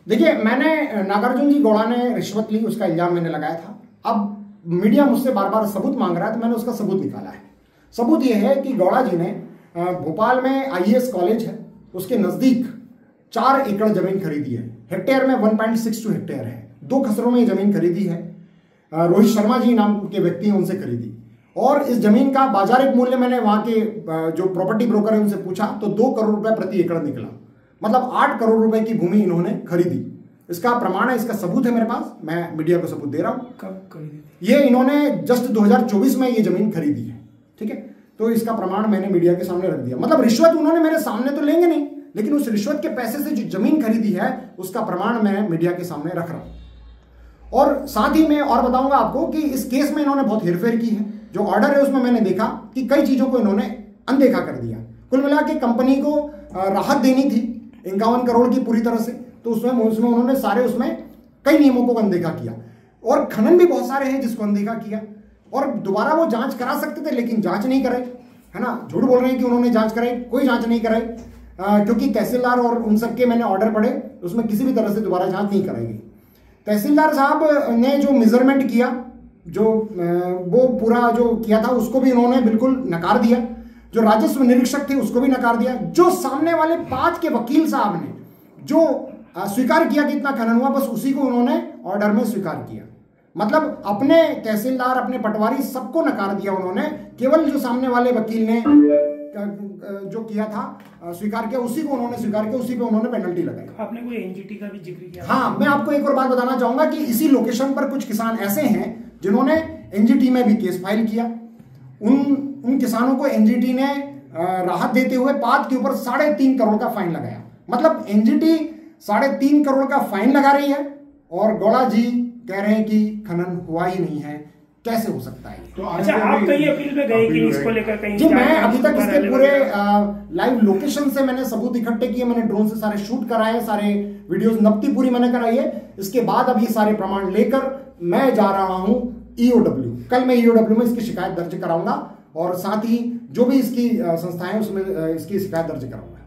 देखिए, मैंने नागार्जुन जी गौड़ा ने रिश्वत ली, उसका इल्जाम मैंने लगाया था। अब मीडिया मुझसे बार बार सबूत मांग रहा है, तो मैंने उसका सबूत निकाला है। सबूत यह है कि गौड़ा जी ने भोपाल में आईएएस कॉलेज है, उसके नजदीक 4 एकड़ जमीन खरीदी है। हेक्टेयर में 1.62 हेक्टेयर है। 2 खसरों में ये जमीन खरीदी है। रोहित शर्मा जी नाम के व्यक्ति हैं, उनसे खरीदी। और इस जमीन का बाजारिक मूल्य मैंने वहां के जो प्रॉपर्टी ब्रोकर है उनसे पूछा तो 2 करोड़ रुपए प्रति एकड़ निकला। मतलब 8 करोड़ रुपए की भूमि इन्होंने खरीदी। इसका प्रमाण है, इसका सबूत है मेरे पास, मैं मीडिया को सबूत दे रहा हूं। कब खरीदी? ये इन्होंने जस्ट 2024 में ये जमीन खरीदी है। ठीक है, तो इसका प्रमाण मैंने मीडिया के सामने रख दिया। मतलब रिश्वत उन्होंने मेरे सामने तो लेंगे नहीं, लेकिन उस रिश्वत के पैसे से जो जमीन खरीदी है उसका प्रमाण मैं मीडिया के सामने रख रहा हूं। और साथ ही मैं और बताऊंगा आपको कि इस केस में इन्होंने बहुत हेरफेर की है। जो ऑर्डर है उसमें मैंने देखा कि कई चीजों को इन्होंने अनदेखा कर दिया। कुल मिला के कंपनी को राहत देनी थी 51 करोड़ की पूरी तरह से, तो उसमें उन्होंने सारे उसमें कई नियमों को अनदेखा किया। और खनन भी बहुत सारे हैं जिसको अनदेखा किया। और दोबारा वो जांच करा सकते थे, लेकिन जांच नहीं कराई, है ना। झूठ बोल रहे हैं कि उन्होंने जांच कराई, कोई जांच नहीं कराई, क्योंकि तहसीलदार और उन सबके मैंने ऑर्डर पढ़े, उसमें किसी भी तरह से दोबारा जांच नहीं कराई गई। तहसीलदार साहब ने जो मेजरमेंट किया, जो वो पूरा जो किया था, उसको भी उन्होंने बिल्कुल नकार दिया। जो राजस्व निरीक्षक थे उसको भी नकार दिया। जो सामने वाले 5 के वकील साहब ने जो स्वीकार किया कि इतना खनन हुआ, बस उसी को उन्होंने ऑर्डर में स्वीकार किया। मतलब अपने तहसीलदार, अपने पटवारी, सबको नकार दिया उन्होंने। केवल जो सामने वाले वकील ने जो किया था, स्वीकार किया, उसी को उन्होंने स्वीकार किया, उसी पे उन्होंने पेनल्टी लगाई। आपने कोई एनजीटी का भी जिक्र किया? हाँ, मैं आपको एक और बात बताना चाहूंगा कि इसी लोकेशन पर कुछ किसान ऐसे हैं जिन्होंने एनजीटी में भी केस फाइल किया। उन किसानों को एनजीटी ने राहत देते हुए 5 के ऊपर 3.5 करोड़ का फाइन लगाया। मतलब एनजीटी 3.5 करोड़ का फाइन लगा रही है और गौड़ा जी कह रहे हैं कि खनन हुआ ही नहीं है। कैसे हो सकता है? तो अच्छा, आप कहीं अपील में गए कि इसको लेकर कहीं? जी, मैं अभी तक इसके पूरे लाइव लोकेशन से मैंने सबूत इकट्ठे किए। मैंने ड्रोन से सारे शूट कराए, सारे वीडियोस नकदी पूरी मैंने कराई है। इसके बाद अब ये सारे प्रमाण लेकर मैं जा रहा हूं ईओडब्ल्यू। कल मैं ईओडब्ल्यू में इसकी शिकायत दर्ज कराऊंगा और साथ ही जो भी इसकी संस्थाएं उसमें इसकी शिकायत दर्ज कराऊंगा।